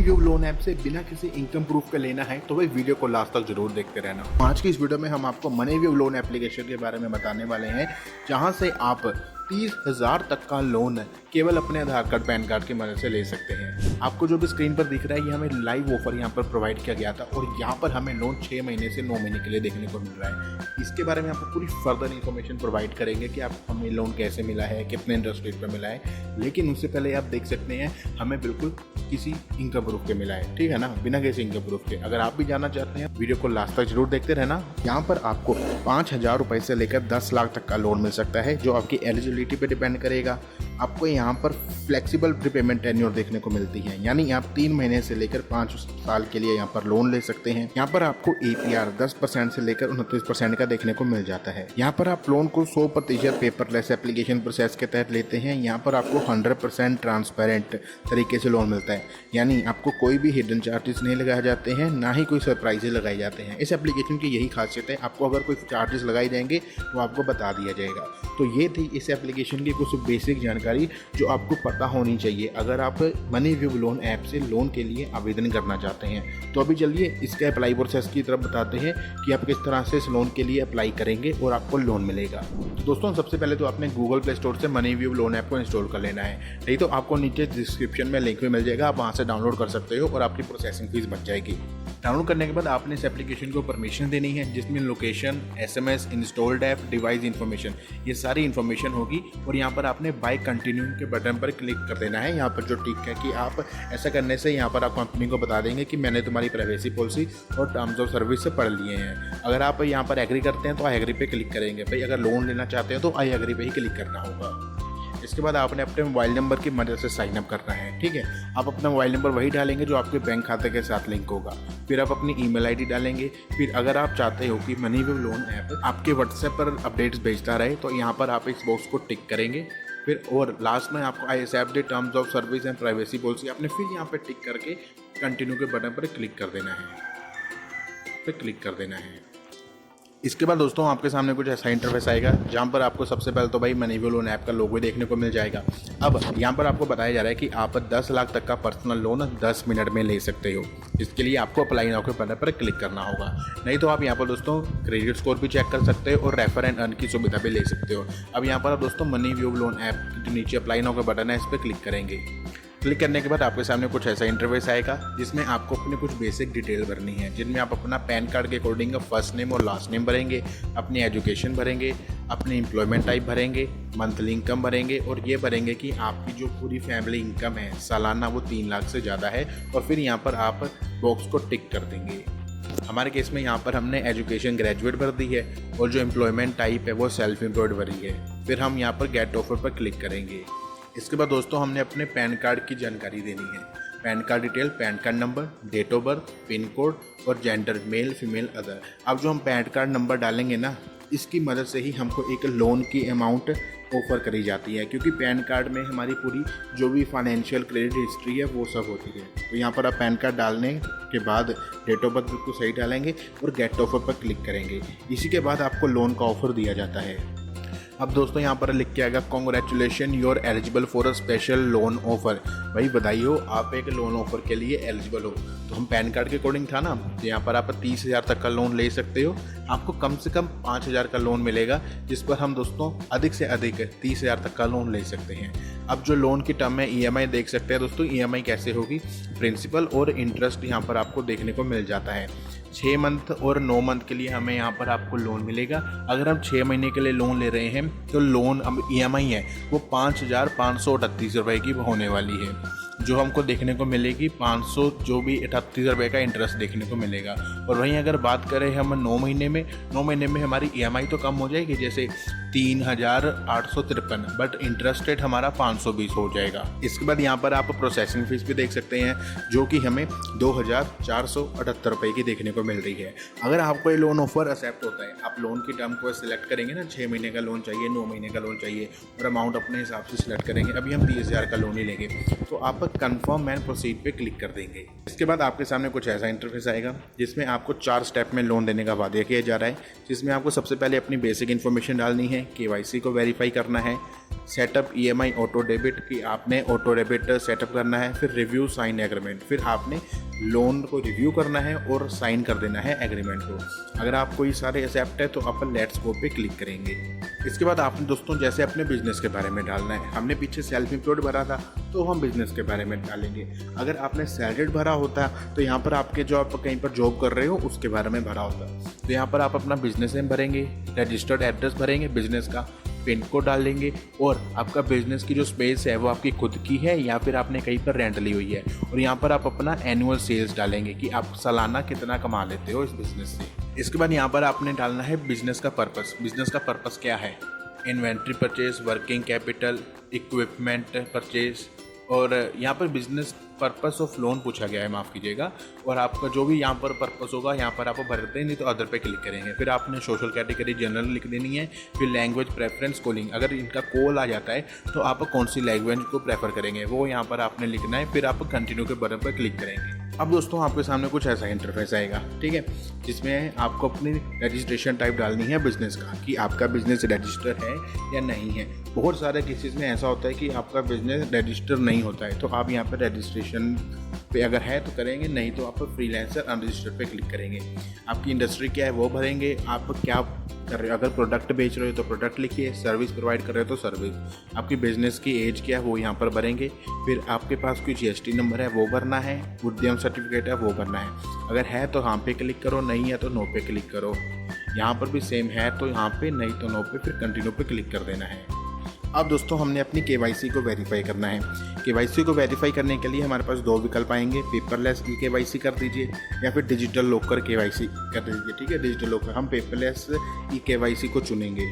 View loan app से बिना किसी इनकम प्रूफ के लेना है तो भाई वीडियो को लास्ट तक जरूर देखते रहना। आज की इस वीडियो में हम आपको मनी व्यू लोन एप्लीकेशन के बारे में बताने वाले हैं, जहां से आप 30,000 तक का लोन केवल अपने आधार कार्ड पैन कार्ड की मदद से ले सकते हैं। आपको जो भी स्क्रीन पर दिख रहा है ये हमें लाइव ऑफर यहाँ पर प्रोवाइड किया गया था और यहाँ पर हमें लोन 6 महीने से 9 महीने के लिए देखने को मिल रहा है। इसके बारे में आपको पूरी फर्दर इन्फॉर्मेशन प्रोवाइड करेंगे कि आप हमें लोन कैसे मिला है, कितने इंटरेस्ट रेट पर मिला है, लेकिन उससे पहले आप देख सकते हैं हमें बिल्कुल किसी इनकम प्रूफ के मिला है, ठीक है ना, बिना किसी इनकम प्रूफ के। अगर आप भी जानना चाहते हैं वीडियो को लास्ट तक जरूर देखते रहना। यहाँ पर आपको 5,000 रुपये से लेकर 10 लाख तक का लोन मिल सकता है, जो आपकी एलिजिबिलिटी पे डिपेंड करेगा। आपको यहाँ पर फ्लेक्सिबल प्रीपेमेंट टेन्योर देखने को मिलती है, यानी आप 3 महीने से लेकर 5 साल के लिए यहाँ पर लोन ले सकते हैं। यहाँ पर आपको APR 10% से लेकर 29% का देखने को मिल जाता है। यहाँ पर आप लोन को 100% पेपरलेस एप्लीकेशन प्रोसेस के तहत लेते हैं। यहाँ पर आपको 100% ट्रांसपेरेंट तरीके से लोन मिलता है, यानी आपको कोई भी हिडन चार्जेस नहीं लगाए जाते हैं, ना ही कोई सरप्राइजेज लगाए जाते हैं। इस एप्लीकेशन की यही खासियत है, आपको अगर कोई चार्जेस लगाए जाएंगे तो आपको बता दिया जाएगा। तो ये थी इस एप्लीकेशन की कुछ बेसिक जानकारी जो आपको पता होनी चाहिए अगर आप मनी व्यू लोन ऐप से लोन के लिए आवेदन करना चाहते हैं। तो अभी चलिए इसके अप्लाई प्रोसेस की तरफ बताते हैं कि आप किस तरह से इस लोन के लिए अप्लाई करेंगे और आपको लोन मिलेगा। तो दोस्तों सबसे पहले तो आपने गूगल प्ले स्टोर से मनी व्यू लोन ऐप को इंस्टॉल कर लेना है, नहीं तो आपको नीचे डिस्क्रिप्शन में लिंक भी मिल जाएगा, आप वहाँ से डाउनलोड कर सकते हो और आपकी प्रोसेसिंग फीस बच जाएगी। डाउनलोड करने के बाद आपने इस एप्लीकेशन को परमिशन देनी है, जिसमें location, SMS, installed app, device information, ये सारी इन्फॉर्मेशन होगी। और यहाँ पर आपने बाय कंटिन्यू के बटन पर क्लिक कर देना है। यहाँ पर जो टिक है कि आप ऐसा करने से यहाँ पर आप कंपनी को बता देंगे कि मैंने तुम्हारी प्राइवेसी पॉलिसी और टर्म्स ऑफ सर्विस से पढ़ लिए हैं। अगर आप यहाँ पर एग्री करते हैं तो आई एग्री पे क्लिक करेंगे। भाई अगर लोन लेना चाहते हैं तो आई एग्री पे ही क्लिक करना होगा। इसके बाद आपने अपने मोबाइल नंबर की मदद से साइन अप करना है, ठीक है। आप अपना मोबाइल नंबर वही डालेंगे जो आपके बैंक खाते के साथ लिंक होगा। फिर आप अपनी ईमेल आईडी डालेंगे। फिर अगर आप चाहते हो कि मनी व्यू लोन ऐप आपके व्हाट्सएप पर अपडेट्स भेजता रहे तो यहाँ पर आप इस बॉक्स को टिक करेंगे। फिर और लास्ट में आपको I accept the terms of service and privacy policy आपने फिर यहाँ पर टिक करके कंटिन्यू के बटन पर क्लिक कर देना है। इसके बाद दोस्तों आपके सामने कुछ ऐसा इंटरफेस आएगा जहाँ पर आपको सबसे पहले तो भाई मनी व्यू लोन ऐप का लोगो देखने को मिल जाएगा। अब यहाँ पर आपको बताया जा रहा है कि आप 10 लाख तक का पर्सनल लोन 10 मिनट में ले सकते हो। इसके लिए आपको अप्लाई नाउ के बटन पर क्लिक करना होगा, नहीं तो आप यहाँ पर दोस्तों क्रेडिट स्कोर भी चेक कर सकते हो और रेफर एंड अर्न की सुविधा भी ले सकते हो। अब यहाँ पर आप दोस्तों मनी व्यू लोन ऐप के नीचे अप्लाई नाउ का बटन है, इस पर क्लिक करेंगे। क्लिक करने के बाद आपके सामने कुछ ऐसा इंटरफेस आएगा जिसमें आपको अपने कुछ बेसिक डिटेल भरनी है, जिनमें आप अपना पैन कार्ड के अकॉर्डिंग फर्स्ट नेम और लास्ट नेम भरेंगे, अपनी एजुकेशन भरेंगे, अपनी एम्प्लॉयमेंट टाइप भरेंगे, मंथली इनकम भरेंगे और ये भरेंगे कि आपकी जो पूरी फैमिली इनकम है सालाना वो 3 लाख से ज़्यादा है। और फिर यहाँ पर आप बॉक्स को टिक कर देंगे। हमारे केस में यहाँ पर हमने एजुकेशन ग्रेजुएट भर दी है और जो एम्प्लॉयमेंट टाइप है वो सेल्फ एम्प्लॉयड भरी है। फिर हम यहाँ पर गेट ऑफर पर क्लिक करेंगे। इसके बाद दोस्तों हमने अपने पैन कार्ड की जानकारी देनी है। PAN card detail, PAN card number, date of birth, pin code और जेंडर, मेल फीमेल अदर। अब जो हम पैन कार्ड नंबर डालेंगे ना, इसकी मदद से ही हमको एक लोन की अमाउंट ऑफर करी जाती है, क्योंकि पैन कार्ड में हमारी पूरी जो भी फाइनेंशियल क्रेडिट हिस्ट्री है वो सब होती है। तो यहाँ पर आप पैन कार्ड डालने के बाद डेट ऑफ बर्थ बिल्कुल सही डालेंगे और गेट ऑफर पर क्लिक करेंगे। इसी के बाद आपको लोन का ऑफर दिया जाता है। अब दोस्तों यहाँ पर लिख के आएगा congratulation you are eligible for a special loan offer. भाई बधाई हो, आप एक लोन ऑफर के लिए एलिजिबल हो। तो हम पैन कार्ड के अकॉर्डिंग था ना, तो यहाँ पर आप 30,000 तक का लोन ले सकते हो। आपको कम से कम 5,000 का लोन मिलेगा, जिस पर हम दोस्तों अधिक से अधिक 30,000 तक का लोन ले सकते हैं। अब जो लोन की टर्म है EMI देख सकते हैं दोस्तों। EMI कैसे होगी, प्रिंसिपल और इंटरेस्ट यहाँ पर आपको देखने को मिल जाता है। 6 मंथ और 9 मंथ के लिए हमें यहाँ पर आपको लोन मिलेगा। अगर हम 6 महीने के लिए लोन ले रहे हैं तो लोन अब EMI है वो 5,538 रुपये की होने वाली है, जो हमको देखने को मिलेगी 538 रुपये का इंटरेस्ट देखने को मिलेगा। और वहीं अगर बात करें हम 9 महीने में हमारी EMI तो कम हो जाएगी, जैसे 3,853, बट इंटरेस्ट रेट हमारा 520 हो जाएगा। इसके बाद यहाँ पर आप प्रोसेसिंग फीस भी देख सकते हैं, जो कि हमें 2,478 रुपये की देखने को मिल रही है। अगर आपको ये लोन ऑफर एक्सेप्ट होता है, आप लोन की टर्म को सिलेक्ट करेंगे ना, 6 महीने का लोन चाहिए, 9 महीने का लोन चाहिए और अमाउंट अपने हिसाब से सिलेक्ट करेंगे। अभी हम 30,000 का लोन ही लेंगे, तो आप कंफर्म एंड प्रोसीड पे क्लिक कर देंगे। इसके बाद आपके सामने कुछ ऐसा इंटरफेस आएगा जिसमें आपको 4 स्टेप में लोन देने का वादा किया जा रहा है, जिसमें आपको सबसे पहले अपनी बेसिक इन्फॉर्मेशन डालनी है, KYC को वेरीफाई करना है, सेटअप EMI ऑटो डेबिट की आपने ऑटो डेबिट सेटअप करना है, फिर रिव्यू साइन एग्रीमेंट, फिर आपने लोन को रिव्यू करना है और साइन कर देना है एग्रीमेंट को। अगर आप कोई सारे एक्सेप्ट है तो अपन लेट्स गो पे क्लिक करेंगे। इसके बाद आपने दोस्तों जैसे अपने बिजनेस के बारे में डालना है, हमने पीछे सेल्फ एम्प्लॉयड भरा था तो हम बिजनेस के बारे में डालेंगे। अगर आपने सैलरीड भरा होता तो यहाँ पर आपके जो आप कहीं पर जॉब कर रहे हो उसके बारे में भरा होता, तो यहाँ पर आप अपना बिजनेस नेम भरेंगे, रजिस्टर्ड एड्रेस भरेंगे, बिजनेस का पिन कोड डाल देंगे और आपका बिजनेस की जो स्पेस है वो आपकी खुद की है या फिर आपने कहीं पर रेंट ली हुई है, और यहाँ पर आप अपना एनुअल सेल्स डालेंगे कि आप सालाना कितना कमा लेते हो इस बिजनेस से। इसके बाद यहाँ पर आपने डालना है बिजनेस का पर्पस। बिजनेस का पर्पस क्या है? Inventory purchase, working capital, equipment purchase, और यहाँ पर बिजनेस पर्पस ऑफ लोन पूछा गया है, माफ़ कीजिएगा। और आपका जो भी यहाँ पर पर्पस होगा यहाँ पर आप भरते हैं, नहीं तो अदर पे क्लिक करेंगे। फिर आपने सोशल कैटेगरी जनरल लिख देनी है, फिर लैंग्वेज प्रेफरेंस कॉलिंग, अगर इनका कॉल आ जाता है तो आप कौन सी लैंग्वेज को प्रेफर करेंगे वो यहाँ पर आपने लिखना है, फिर आप कंटिन्यू के बटन पर क्लिक करेंगे। अब दोस्तों आपके सामने कुछ ऐसा इंटरफेस आएगा, ठीक है, जिसमें आपको अपनी रजिस्ट्रेशन टाइप डालनी है बिजनेस का कि आपका बिजनेस रजिस्टर है या नहीं है। बहुत सारे केसेस में ऐसा होता है कि आपका बिजनेस रजिस्टर नहीं होता है, तो आप यहाँ पर रजिस्ट्रेशन पे अगर है तो करेंगे, नहीं तो आप फ्रीलांसर अनरजिस्टर्ड पे क्लिक करेंगे। आपकी इंडस्ट्री क्या है वो भरेंगे, आप क्या कर रहे हो, अगर प्रोडक्ट बेच रहे हो तो प्रोडक्ट लिखिए, सर्विस प्रोवाइड कर रहे हो तो सर्विस, आपकी बिजनेस की एज क्या है वो यहाँ पर भरेंगे, फिर आपके पास कोई GST नंबर है वो भरना है, उद्यम सर्टिफिकेट है वो भरना है। अगर है तो हाँ पे क्लिक करो, नहीं है तो नो पे क्लिक करो। यहाँ पर भी सेम है तो यहाँ पे, नहीं तो नो पे, फिर कंटिन्यू पे क्लिक कर देना है। अब दोस्तों हमने अपनी KYC को वेरीफाई करना है। KYC को वेरीफाई करने के लिए हमारे पास 2 विकल्प आएंगे, पेपरलेस eKYC कर दीजिए या फिर डिजिटल लॉकर KYC कर दीजिए, ठीक है। डिजिटल लॉकर, हम पेपरलेस eKYC को चुनेंगे।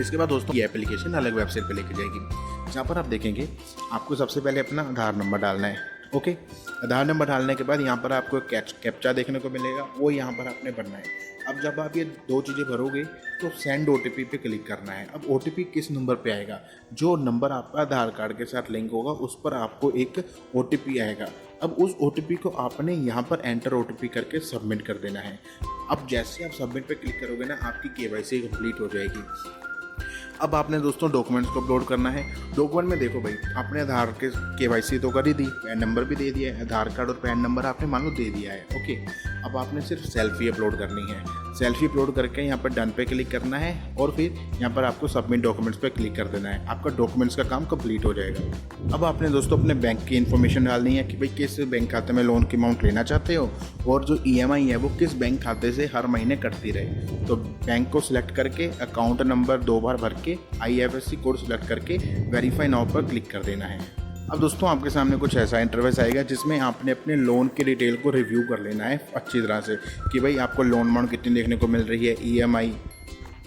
इसके बाद दोस्तों ये एप्लीकेशन अलग वेबसाइट पे लेके जाएगी, जहाँ पर आप देखेंगे आपको सबसे पहले अपना आधार नंबर डालना है, ओके। आधार नंबर डालने के बाद यहाँ पर आपको कैप्चा देखने को मिलेगा, वो यहाँ पर आपने भरना है। अब जब आप ये 2 चीज़ें भरोगे तो सेंड OTP पे क्लिक करना है। अब OTP किस नंबर पे आएगा? जो नंबर आपका आधार कार्ड के साथ लिंक होगा उस पर आपको एक OTP आएगा। अब उस OTP को आपने यहाँ पर एंटर OTP करके सबमिट कर देना है। अब जैसे आप सबमिट पे क्लिक करोगे ना, आपकी KYC कंप्लीट हो जाएगी। अब आपने दोस्तों डॉक्यूमेंट्स को अपलोड करना है। डॉक्यूमेंट में देखो भाई, आपने आधार के KYC तो कर ही दी, पैन नंबर भी दे दिया है, आधार कार्ड और पैन नंबर आपने मान लो दे दिया है, ओके। अब आपने सिर्फ सेल्फी अपलोड करनी है। सेल्फी अपलोड करके यहाँ पर डन पे क्लिक करना है और फिर यहाँ पर आपको सबमिट डॉक्यूमेंट्स पे क्लिक कर देना है। आपका डॉक्यूमेंट्स का काम कंप्लीट हो जाएगा। अब आपने दोस्तों अपने बैंक की इन्फॉर्मेशन डालनी है कि भाई किस बैंक खाते में लोन की अमाउंट लेना चाहते हो और जो EMI है वो किस बैंक खाते से हर महीने कटती रहे। तो बैंक को सिलेक्ट करके अकाउंट नंबर 2 बार भर के IFSC कोड सिलेक्ट करके वेरीफाई नाउ पर क्लिक कर देना है। अब दोस्तों आपके सामने कुछ ऐसा इंटरफेस आएगा जिसमें आपने अपने लोन की डिटेल को रिव्यू कर लेना है अच्छी तरह से कि भाई आपको लोन अमाउंट कितनी देखने को मिल रही है, EMI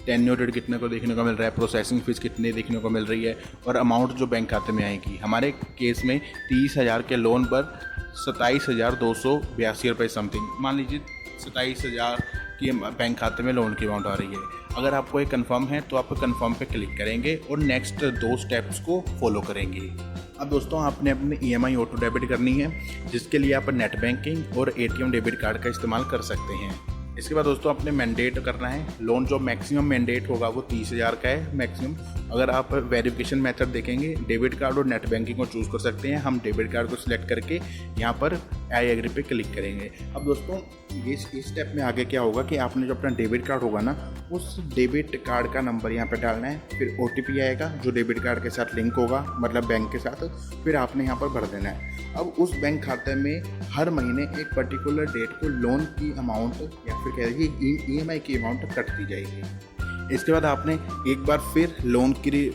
टेन्योर कितने को देखने को मिल रहा है, प्रोसेसिंग फीस कितनी देखने को मिल रही है और अमाउंट जो बैंक खाते में आएगी। हमारे केस में 30,000 के लोन पर 27,282 रुपये समथिंग, मान लीजिए 27,000 की बैंक खाते में लोन की अमाउंट आ रही है। अगर आपको ये कंफर्म है तो आप कंफर्म पे क्लिक करेंगे और नेक्स्ट 2 स्टेप्स को फॉलो करेंगे। अब दोस्तों आपने अपनी EMI ऑटो डेबिट करनी है, जिसके लिए आप नेट बैंकिंग और ATM डेबिट कार्ड का इस्तेमाल कर सकते हैं। इसके बाद दोस्तों आपने मैंडेट करना है। लोन जो मैक्सिमम मैंडेट होगा वो 30,000 का है मैक्सिमम। अगर आप वेरिफिकेशन मेथड देखेंगे, डेबिट कार्ड और नेट बैंकिंग को चूज़ कर सकते हैं। हम डेबिट कार्ड को सिलेक्ट करके यहाँ पर आई एग्री पे क्लिक करेंगे। अब दोस्तों इस स्टेप में आगे क्या होगा कि आपने जो अपना डेबिट कार्ड होगा ना, उस डेबिट कार्ड का नंबर यहाँ पे डालना है, फिर OTP आएगा जो डेबिट कार्ड के साथ लिंक होगा, मतलब बैंक के साथ, फिर आपने यहाँ पर भर देना है। अब उस बैंक खाते में हर महीने एक पर्टिकुलर डेट को लोन की अमाउंट या फिर कह लीजिए EMI की अमाउंट कटती जाएगी। इसके बाद आपने एक बार फिर लोन की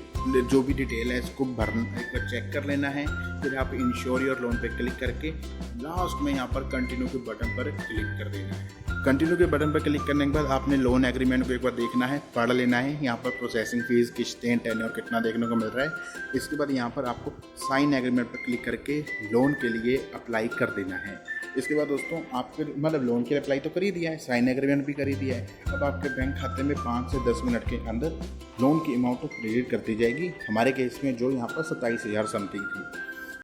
जो भी डिटेल है इसको भरना, एक बार चेक कर लेना है। फिर आप इंश्योर योर लोन पे क्लिक करके लास्ट में यहाँ पर कंटिन्यू के बटन पर क्लिक कर देना है। कंटिन्यू के बटन पर क्लिक करने के बाद आपने लोन एग्रीमेंट को एक बार देखना है, पढ़ लेना है। यहाँ पर प्रोसेसिंग फीस, किस्तें, टेन्योर कितना देखने को मिल रहा है। इसके बाद यहाँ पर आपको साइन एग्रीमेंट पर क्लिक करके लोन के लिए अप्लाई कर देना है। इसके बाद दोस्तों आपके मतलब लोन के लिए अप्लाई तो कर ही दिया है, साइन एग्रीमेंट भी कर ही दिया है। अब आपके बैंक खाते में 5 से 10 मिनट के अंदर लोन की अमाउंट क्रेडिट कर दी जाएगी। हमारे केस में जो यहाँ पर 27,000 समथिंग थी।